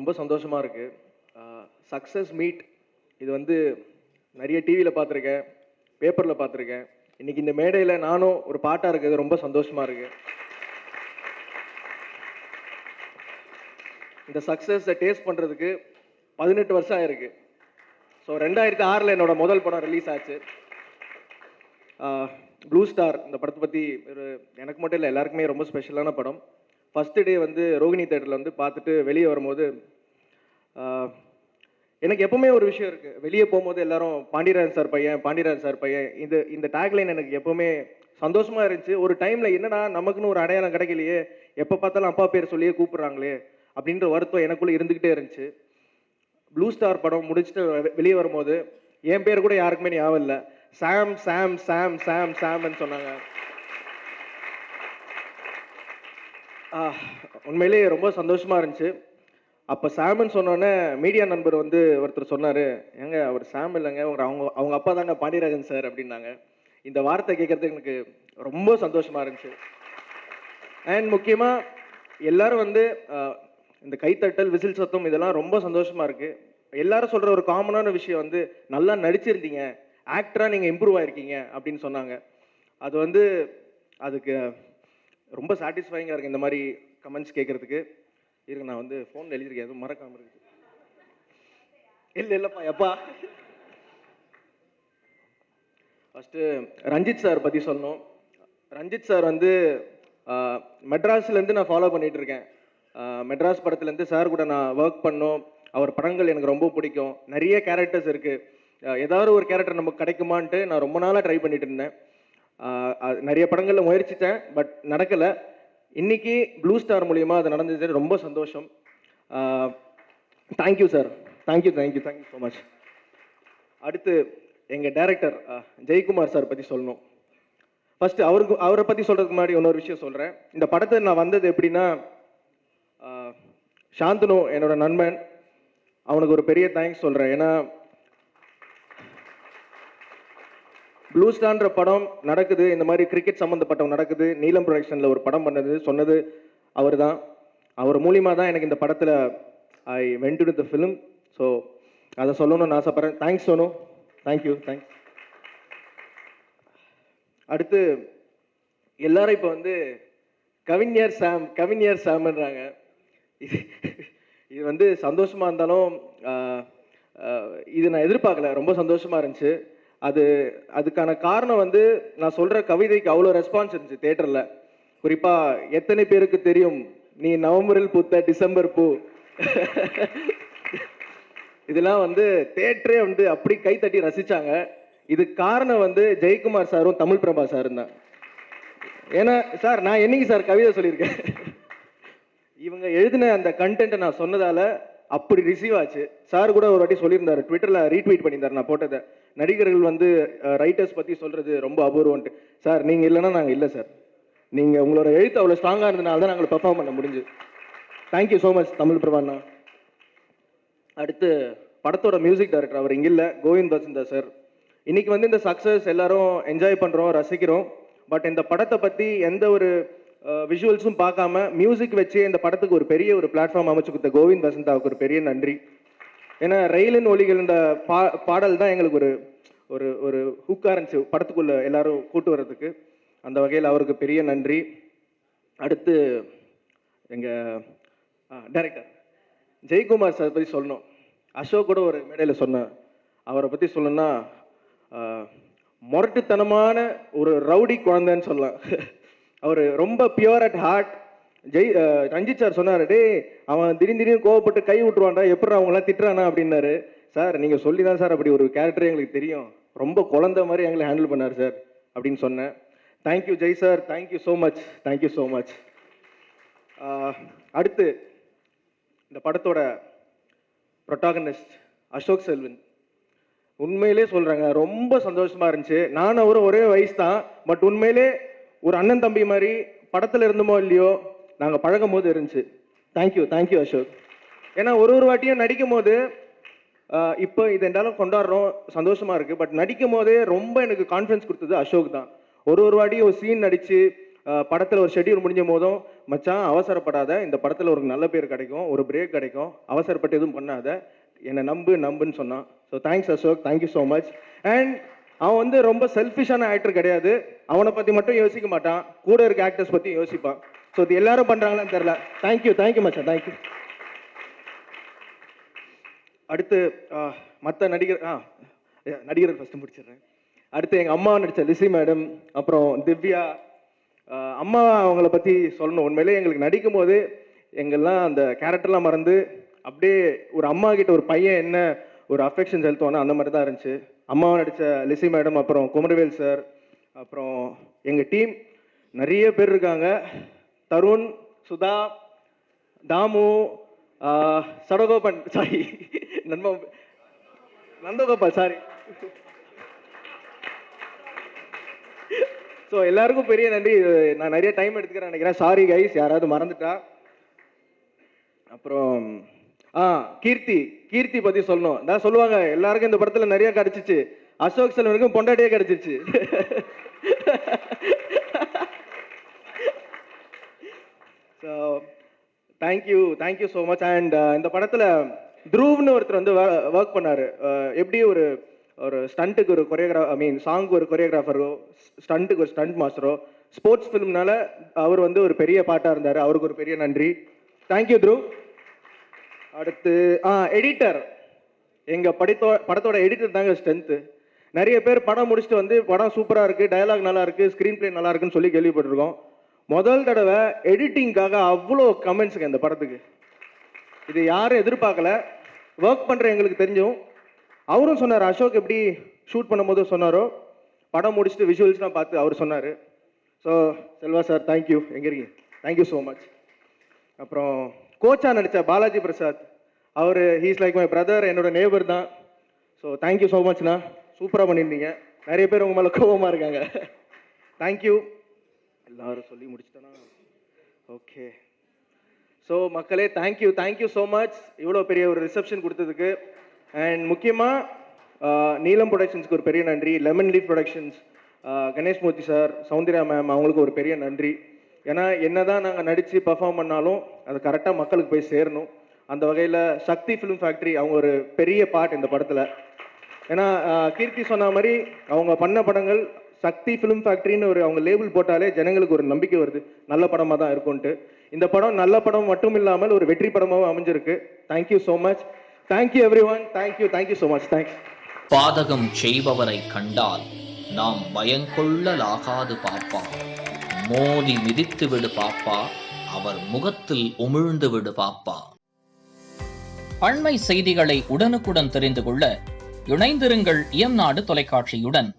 ரொம்ப சந்தோஷமா இருக்கு. சக்ஸஸ் மீட் இது வந்து நிறைய டிவியில் பார்த்துருக்கேன், பேப்பரில் பார்த்துருக்கேன். இன்னைக்கு இந்த மேடையில் நானும் ஒரு பாட்டாக இருக்கிறது ரொம்ப சந்தோஷமா இருக்கு. இந்த சக்ஸஸை டேஸ்ட் பண்ணுறதுக்கு 18 வருஷம் ஆயிருக்கு. ஸோ 2006 என்னோட முதல் படம் ரிலீஸ் ஆச்சு. Blue star. இந்த படத்தை பற்றி எனக்கு மட்டும் இல்லை, எல்லாருக்குமே ரொம்ப ஸ்பெஷலான படம். ஃபஸ்ட்டு டே வந்து ரோகிணி தேட்டரில் வந்து பார்த்துட்டு வெளியே வரும்போது எனக்கு எப்பவுமே ஒரு விஷயம் இருக்குது. வெளியே போகும்போது எல்லாரும் பாண்டியராஜன் சார் பையன், பாண்டியராஜன் சார் பையன், இந்த டேக்லைன் எனக்கு எப்பவுமே சந்தோஷமாக இருந்துச்சு. ஒரு டைமில் என்னன்னா நமக்குன்னு ஒரு அடையாளம் கிடைக்கலையே, எப்போ பார்த்தாலும் அப்பா பேர் சொல்லியே கூப்பிட்றாங்களே அப்படின்ற வருத்தம் எனக்குள்ளே இருந்துக்கிட்டே இருந்துச்சு. ப்ளூ ஸ்டார் படம் முடிச்சுட்டு வெளியே வரும்போது என் பேர் கூட யாருக்குமே ஞாபகம் இல்லை. சாம் சாம் சாம் சாம் சாம்னு சொன்னாங்க. உண்மையிலேயே ரொம்ப சந்தோஷமாக இருந்துச்சு. அப்போ சாம்னு சொன்னோன்னே மீடியா நண்பர் வந்து ஒருத்தர் சொன்னார், ஏங்க அவர் சாம் இல்லைங்க, அவங்க அப்பா தாங்க பாண்டியராஜன் சார் அப்படின்னாங்க. இந்த வார்த்தை கேட்குறதுக்கு எனக்கு ரொம்ப சந்தோஷமாக இருந்துச்சு. அண்ட் முக்கியமாக எல்லாரும் வந்து இந்த கைத்தட்டல், விசில் சத்தம் இதெல்லாம் ரொம்ப சந்தோஷமாக இருக்குது. எல்லாரும் சொல்கிற ஒரு காமனான விஷயம் வந்து நல்லா நடிச்சிருந்தீங்க, ஆக்டராக நீங்கள் இம்ப்ரூவ் ஆகிருக்கீங்க அப்படின்னு சொன்னாங்க. அது வந்து அதுக்கு ரொம்ப சாட்டிஸ்ஃபைங்காக இருக்குது இந்த மாதிரி கமெண்ட்ஸ் கேட்குறதுக்கு. இருக்கு, நான் வந்து ஃபோனில் எழுதியிருக்கேன், எதுவும் மறக்காமல் இருக்குது. இல்லைப்பா எப்பா. ஃபஸ்ட்டு ரஞ்சித் சார் பற்றி சொல்லணும். ரஞ்சித் சார் வந்து மெட்ராஸ்லேருந்து நான் ஃபாலோ பண்ணிகிட்டு இருக்கேன். மெட்ராஸ் படத்துலேருந்து சார் கூட நான் ஒர்க் பண்ணோம். அவர் படங்கள் எனக்கு ரொம்ப பிடிக்கும். நிறைய கேரக்டர்ஸ் இருக்குது. ஏதாவது ஒரு கேரக்டர் நமக்கு கிடைக்குமான்ட்டு நான் ரொம்ப நாளாக ட்ரை பண்ணிட்டு இருந்தேன். நிறைய படங்களில் முயற்சித்தேன், பட் நடக்கலை. இன்னைக்கு ப்ளூ ஸ்டார் மூலியமாக அது நடந்தது, ரொம்ப சந்தோஷம். Thank you sir, thank you thank you thank you so much. அடுத்து எங்கள் டைரக்டர் ஜெயக்குமார் சார் பற்றி சொல்லணும். ஃபஸ்ட்டு அவரை பற்றி சொல்கிறதுக்கு முன்னாடி இன்னொரு விஷயம் சொல்கிறேன். இந்த படத்தை நான் வந்தது எப்படின்னா, சாந்தனு என்னோட நண்பன், அவனுக்கு ஒரு பெரிய தேங்க்ஸ் சொல்கிறேன். ஏன்னா ப்ளூ ஸ்டார்ன்ற படம் நடக்குது, இந்த மாதிரி கிரிக்கெட் சம்மந்தப்பட்டவங்க நடக்குது, நீலம் ப்ரொடக்ஷனில் ஒரு படம் சொன்னது அவர் தான். அவர் மூலியமாக தான் எனக்கு இந்த படத்தில் I went to the film. So அதை சொல்லணும்னு ஆசைப்பட்றேன். Thanks Sonu, thank you thanks. அடுத்து எல்லாரும் இப்போ வந்து கவிஞர் சாம்ன்றாங்க. இது வந்து சந்தோஷமாக இருந்தாலும் இது நான் எதிர்பார்க்கல, ரொம்ப சந்தோஷமாக இருந்துச்சு. அதுக்கான காரணம் வந்து நான் சொல்கிற கவிதைக்கு அவ்வளோ ரெஸ்பான்ஸ் இருந்துச்சு தேட்டரில். குறிப்பாக எத்தனை பேருக்கு தெரியும் நீ நவம்பரில் பூத்த டிசம்பர் பூ, இதெல்லாம் வந்து தேட்டரே வந்து அப்படி கை தட்டி ரசித்தாங்க. இதுக்கு காரணம் வந்து ஜெயக்குமார் சாரும் தமிழ் பிரபா சாரும் தான். ஏன்னா சார், நான் என்னைக்கு சார் கவிதை சொல்லியிருக்கேன்? இவங்க எழுதின அந்த கண்டென்ட்டை நான் சொன்னதால் அப்படி ரிசீவ் ஆச்சு. சார் கூட ஒரு வாட்டி சொல்லியிருந்தார், ட்விட்டரில் ரீட்வீட் பண்ணியிருந்தார் நான் போட்டதை. நடிகர்கள் வந்து ரைட்டர்ஸ் பற்றி சொல்கிறது ரொம்ப அபூர்வன்ட்டு. சார் நீங்கள் இல்லைன்னா நாங்கள் இல்லை சார். நீங்கள் உங்களோட எழுத்து அவ்வளோ ஸ்ட்ராங்காக இருந்ததுனால தான் நாங்கள் பெர்ஃபார்ம் பண்ண முடிஞ்சு. தேங்க்யூ ஸோ மச் தமிழ் பிரபாண்ணா. அடுத்து படத்தோட மியூசிக் டைரக்டர், அவர் இங்கே இல்லை, கோவிந்த் வசந்தா சார். இன்றைக்கி வந்து இந்த சக்ஸஸ் எல்லாரும் என்ஜாய் பண்ணுறோம், ரசிக்கிறோம். பட் இந்த படத்தை பற்றி எந்த ஒரு விஷுவல்ஸும் பார்க்காம மியூசிக் வச்சு இந்த படத்துக்கு ஒரு பெரிய ஒரு பிளாட்ஃபார்ம் அமைச்சு கொடுத்த கோவிந்த் வசந்தாவுக்கு ஒரு பெரிய நன்றி. ஏன்னா ரயிலின் ஒலிகள் இந்த பாடல் தான் எங்களுக்கு ஒரு ஒரு ஒரு ஹூக்காக இருந்துச்சு படத்துக்குள்ளே எல்லாரும் கூட்டு வர்றதுக்கு. அந்த வகையில் அவருக்கு பெரிய நன்றி. அடுத்து எங்கள் டைரக்டர் ஜெயக்குமார் சார் பற்றி சொல்லணும். அசோக் கூட ஒரு மேடையில் சொன்னேன். அவரை பற்றி சொல்லணும்னா முரட்டுத்தனமான ஒரு ரவுடி குழந்தைன்னு சொல்லலாம். அவர் ரொம்ப pure at heart. Ranjith sir சொன்னார், டே அவன் திடீர்னு கோவப்பட்டு கை விட்டுருவான்டா, எப்படி அவங்களாம் திட்டுறானா அப்படின்னாரு. சார் நீங்கள் சொல்லி தான் சார் அப்படி ஒரு கேரக்டர் எங்களுக்கு தெரியும், ரொம்ப குழந்தை மாதிரி எங்களை ஹேண்டில் பண்ணார் சார் அப்படின்னு சொன்னேன். Thank you Jai sir, thank you so much, thank you so much. அடுத்து இந்த படத்தோட ப்ரொட்டாகனிஸ்ட் அசோக் செல்வன். உண்மையிலே சொல்கிறாங்க, ரொம்ப சந்தோஷமாக இருந்துச்சு. நானும் அவரும் ஒரே வயசு தான், பட் உண்மையிலே ஒரு அண்ணன் தம்பி மாதிரி படத்தில் இருந்தோமோ இல்லையோ நாங்கள் பழகும் போது இருந்துச்சு. Thank you thank you Ashok. ஏன்னா ஒரு வாட்டியும் நடிக்கும் போது இப்போ இது என்னாலும் கொண்டாடுறோம், சந்தோஷமாக இருக்குது. பட் நடிக்கும் போதே ரொம்ப எனக்கு கான்ஃபிடன்ஸ் கொடுத்தது அசோக் தான். ஒரு வாட்டியும் ஒரு சீன் நடித்து படத்தில் ஒரு ஷெட்யூல் முடிஞ்ச போதும் மச்சான் அவசரப்படாத, இந்த படத்தில் ஒரு நல்ல பேர் கிடைக்கும், ஒரு பிரேக் கிடைக்கும், அவசரப்பட்டு எதுவும் பண்ணாத, என்னை நம்புன்னு சொன்னான். So thanks Ashok, thank you so much. And அவன் வந்து ரொம்ப செல்ஃபிஷான ஆக்டர் கிடையாது, அவனை பற்றி மட்டும் யோசிக்க மாட்டான், கூட இருக்க ஆக்டர்ஸ் பற்றி யோசிப்பான். ஸோ இது எல்லாரும் பண்ணுறாங்களான்னு தெரில. தேங்க்யூ மச்சான், தேங்க்யூ. அடுத்து மற்ற நடிகர் ஃபஸ்ட்டு முடிச்சிடுறேன். அடுத்து எங்கள் அம்மா நடித்த லிசி மேடம், அப்புறம் திவ்யா. அம்மா அவங்கள பற்றி சொல்லணும். உண்மையிலே எங்களுக்கு நடிக்கும் போது எங்கெல்லாம் அந்த கேரக்டர்லாம் மறந்து அப்படியே ஒரு அம்மா கிட்ட ஒரு பையன் என்ன ஒரு அஃபெக்ஷன் செலுத்துவானா அந்த மாதிரி தான் இருந்துச்சு. அம்மாவை நடித்த லிசி மேடம், அப்புறம் குமரவேல் சார், அப்புறம் எங்கள் டீம் நிறைய பேர் இருக்காங்க. Tharun, Sudha, Dhamu, Sadagopan, sorry Nandagopal, sorry. So எல்லாருக்கும் பெரிய நன்றி. நான் நிறைய டைம் எடுத்துக்கிறேன் நினைக்கிறேன், சாரி கைஸ் யாராவது மறந்துட்டா. அப்புறம் கீர்த்தி பத்தி சொல்லணும். நான் சொல்லுவாங்க எல்லாருக்கும் இந்த படத்துல நிறைய கிடைச்சிச்சு, அசோக் செல்வனுக்கும் பொண்டாட்டியே கிடைச்சிச்சு. So thank you so much. And இந்த படத்துல த்ரூவ்னு ஒருத்தர் வந்து ஒர்க் பண்ணாரு. எப்படி ஒரு ஸ்டண்ட்டுக்கு ஒரு சாங்க்கு ஒரு கொரியோகிராஃபரோ, ஸ்டண்ட்டுக்கு ஒரு ஸ்டண்ட் மாஸ்டரோ, ஸ்போர்ட்ஸ் ஃபிலிம்னால அவர் வந்து ஒரு பெரிய பாட்டாக இருந்தார். அவருக்கு ஒரு பெரிய நன்றி. தேங்க்யூ த்ரூவ். அடுத்து எடிட்டர், எங்கள் படத்தோட எடிட்டர் தாங்க ஸ்ட்ரென்த்து. நிறைய பேர் படம் முடிச்சுட்டு வந்து படம் சூப்பராக இருக்குது, டயலாக் நல்லா இருக்குது, ஸ்க்ரீன் பிளே நல்லா இருக்குன்னு சொல்லி கேள்விப்பட்டிருக்கோம். முதல் தடவை எடிட்டிங்காக அவ்வளோ கமெண்ட்ஸுங்க இந்த படத்துக்கு. இது யாரும் எதிர்பார்க்கல. ஒர்க் பண்ணுற எங்களுக்கு தெரிஞ்சும் அவரும் சொன்னார், அசோக் எப்படி ஷூட் பண்ணும்போது சொன்னாரோ, படம் முடிச்சுட்டு விஷுவல்ஸ்லாம் பார்த்து அவர் சொன்னார். So Selva sir thank you. எங்கே இருக்கீங்க? Thank you so much. அப்புறம் கோச்சா நடித்த பாலாஜி பிரசாத், அவர் ஹீஸ் லைக் மை பிரதர், என்னோட நேபர் தான். ஸோ தேங்க்யூ ஸோ மச்ண்ணா, சூப்பராக பண்ணியிருந்தீங்க. நிறைய பேர் உங்கள் மேலே கோபமாக இருக்காங்க. தேங்க்யூ. எல்லாரும் சொல்லி முடிச்சிட்டோன்னா ஓகே. ஸோ மக்களே தேங்க்யூ ஸோ மச் இவ்வளோ பெரிய ஒரு ரிசப்ஷன் கொடுத்ததுக்கு. அண்ட் முக்கியமாக நீலம் ப்ரொடக்ஷன்ஸ்க்கு ஒரு பெரிய நன்றி, லெமன் லீஃப் ப்ரொடக்ஷன்ஸ், கணேஷ் மூர்த்தி சார், சௌந்தர்யா மேம், அவங்களுக்கு ஒரு பெரிய நன்றி. ஏன்னா என்னதான் நாங்கள் நடித்து பர்ஃபார்ம் பண்ணாலும் அது கரெக்டாக மக்களுக்கு போய் சேரணும். அந்த வகையில் சக்தி ஃபிலிம் ஃபேக்ட்ரி அவங்க ஒரு பெரிய பார்ட் இந்த படத்தில். ஏன்னா கீர்த்தி சொன்ன மாதிரி அவங்க பண்ண படங்கள் சக்தி ஃபிலிம் ஃபேக்ட்ரின்னு ஒரு அவங்க லேபிள் போட்டாலே ஜனங்களுக்கு ஒரு நம்பிக்கை வருது, நல்ல படமாக தான் இருக்கும்ன்ட்டு. இந்த படம் நல்ல படம் மட்டும் இல்லாமல் ஒரு வெற்றி படமாகவும் அமைஞ்சிருக்கு. Thank you so much. Thank you every one. Thank you so much. Thanks. பாதகம் செய்பவரை கண்டால் நாம் பயங்கொள்ளலாகாது பாப்பா, மோதி மிதித்து விடு பாப்பா, அவர் முகத்தில் உமிழ்ந்து விடு பாப்பா. அண்மை செய்திகளை உடனுக்குடன் தெரிந்து கொள்ள இணைந்திருங்கள் இயம்நாடு தொலைக்காட்சியுடன்.